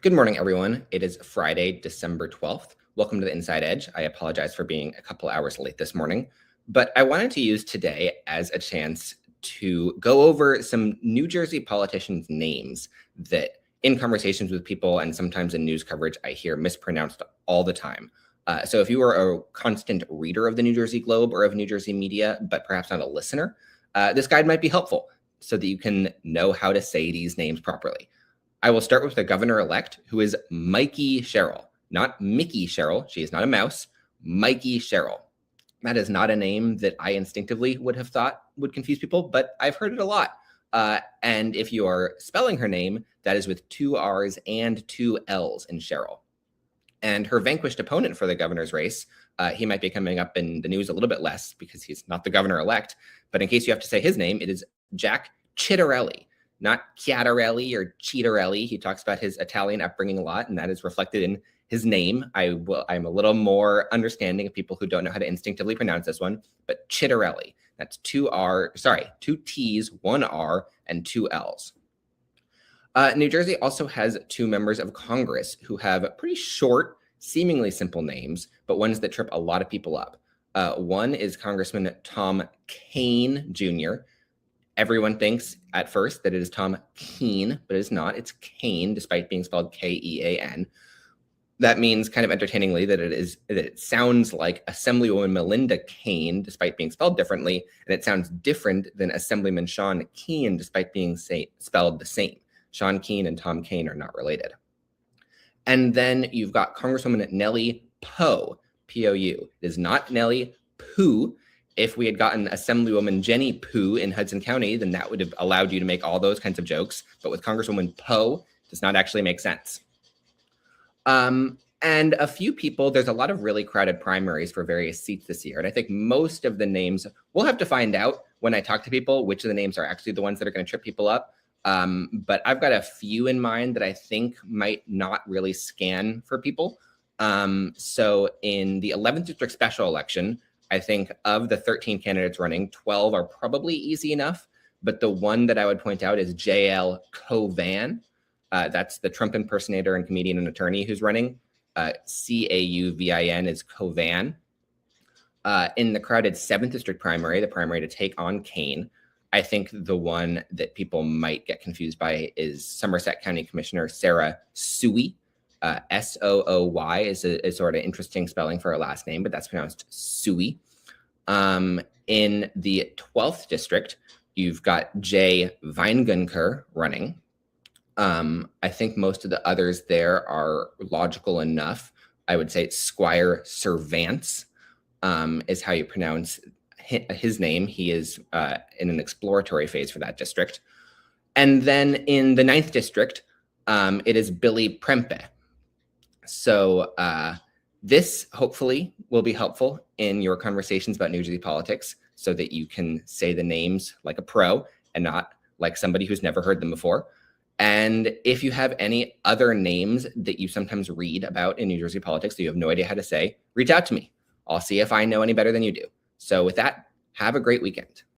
Good morning, everyone. It is Friday, December 12th. Welcome to the Inside Edge. I apologize for being a couple hours late this morning, but I wanted to use today as a chance to go over some New Jersey politicians' names that in conversations with people and sometimes in news coverage, I hear mispronounced all the time. So if you are a constant reader of the New Jersey Globe or of New Jersey media, but perhaps not a listener, this guide might be helpful so that you can know how to say these names properly. I will start with the governor-elect, who is Mikey Sherrill, not Mickey Sherrill. She is not a mouse. Mikey Sherrill. That is not a name that I instinctively would have thought would confuse people, but I've heard it a lot. And if you are spelling her name, that is with 2 R's and 2 L's in Sherrill. And her vanquished opponent for the governor's race, he might be coming up in the news a little bit less because he's not the governor-elect. But in case you have to say his name, it is Jack Ciattarelli. Not Chiatarelli or Cheatarelli. He talks about his Italian upbringing a lot, and that is reflected in his name. I'm a little more understanding of people who don't know how to instinctively pronounce this one, but Ciattarelli. That's 2 T's, 1 R, and 2 L's. New Jersey also has 2 members of Congress who have pretty short, seemingly simple names, but ones that trip a lot of people up. One is Congressman Tom Kean Jr., Everyone thinks at first that it is Tom Kean, but it is not. It's Kane, despite being spelled Kean. That means kind of entertainingly that it sounds like Assemblywoman Melinda Kane, despite being spelled differently, and it sounds different than Assemblyman Sean Kean, despite being spelled the same. Sean Kean and Tom Kean are not related. And then you've got Congresswoman Nellie Poe, P-O-U. It is not Nellie Poo. If we had gotten Assemblywoman Jenny Poo in Hudson County, then that would have allowed you to make all those kinds of jokes. But with Congresswoman Poe, it does not actually make sense. And a few people, there's a lot of really crowded primaries for various seats this year. And I think most of the names, we'll have to find out when I talk to people, which of the names are actually the ones that are going to trip people up. But I've got a few in mind that I think might not really scan for people. So in the 11th District special election, I think of the 13 candidates running, 12 are probably easy enough, but the one that I would point out is J.L. Cauvin. That's the Trump impersonator and comedian and attorney who's running. Cauvin is Cauvin. In the crowded 7th District primary, the primary to take on Kane, I think the one that people might get confused by is Somerset County Commissioner Sarah Sooy. S-O-O-Y is a sort of interesting spelling for her last name, but that's pronounced Sooy. In the 12th district, you've got Jay Weingunker running. I think most of the others there are logical enough. I would say Squire Servance is how you pronounce his name. He is in an exploratory phase for that district. And then in the 9th district, it is Billy Prempe. So this hopefully will be helpful in your conversations about New Jersey politics so that you can say the names like a pro and not like somebody who's never heard them before. And if you have any other names that you sometimes read about in New Jersey politics that you have no idea how to say, reach out to me. I'll see if I know any better than you do. So with that, have a great weekend.